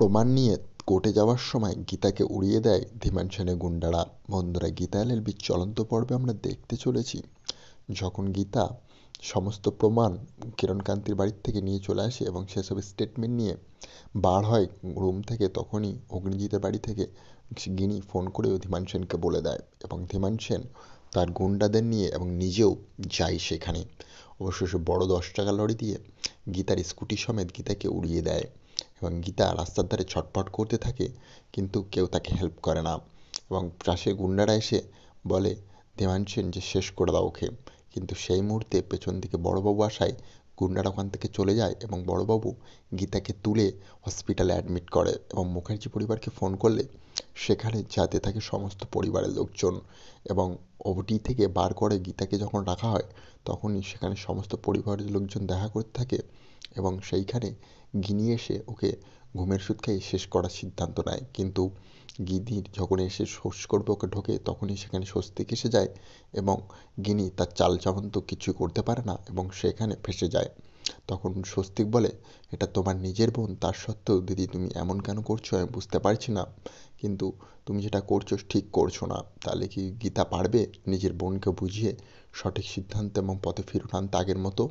প্রমাণ নিয়ে কোর্টে যাওয়ার সময় গীতাকে উড়িয়ে দেয় ধীমান সেনের গুন্ডারা। বন্ধুরা, গীতা এলএলবির চলন্ত পর্বে আমরা দেখতে চলেছি যখন গীতা সমস্ত প্রমাণ কিরণকান্তির বাড়ির থেকে নিয়ে চলে আসে এবং সেসব স্টেটমেন্ট নিয়ে বার হয় রুম থেকে, তখনই অগ্নিজিতের বাড়ি থেকে গিনি ফোন করে ধীমান সেনকে বলে দেয় এবং ধীমান সেন তার গুন্ডাদের নিয়ে এবং নিজেও যায় সেখানে। অবশ্য সে বড় 10 টাকা লরি দিয়ে গীতার স্কুটি সমেত গীতাকে উড়িয়ে দেয় এবং গীতা রাস্তার ধারে ছটফট করতে থাকে, কিন্তু কেউ তাকে হেল্প করে না এবং পাশে গুন্ডারা এসে বলে ধীমান সেন যে শেষ করে দাও ওকে। কিন্তু সেই মুহূর্তে পেছন দিকে বড়বাবু আসায় গুন্ডারা ওখান থেকে চলে যায় এবং বড়বাবু গীতাকে তুলে হসপিটালে অ্যাডমিট করে এবং মুখার্জি পরিবারকে ফোন করলে সেখানে যাতে থাকে সমস্ত পরিবারের লোকজন এবং ওটি থেকে বার করে গীতাকে যখন রাখা হয় তখনই সেখানে সমস্ত পরিবারের লোকজন দেখা করতে থাকে এবং সেইখানে গিনি এসে ওকে ঘুমের ওষুধ খেয়ে শেষ করার সিদ্ধান্ত নেয়। কিন্তু গিনির যখন এসে শেষ করবে ওকে ঢোকে, তখনই সেখানে স্বস্তিক এসে যায় এবং গিনি তার চাল চামন তো কিছুই করতে পারে না এবং সেখানে ফেঁসে যায়। তখন স্বস্তিক বলে, এটা তোমার নিজের বোন, তার সত্ত্বেও দিদি তুমি এমন কেন করছো আমি বুঝতে পারছি না, কিন্তু তুমি যেটা করছো ঠিক করছো না। তাহলে কি গীতা পারবে নিজের বোনকে বুঝিয়ে সঠিক সিদ্ধান্ত এবং পথে ফিরিয়ে আনতে আগের মতো?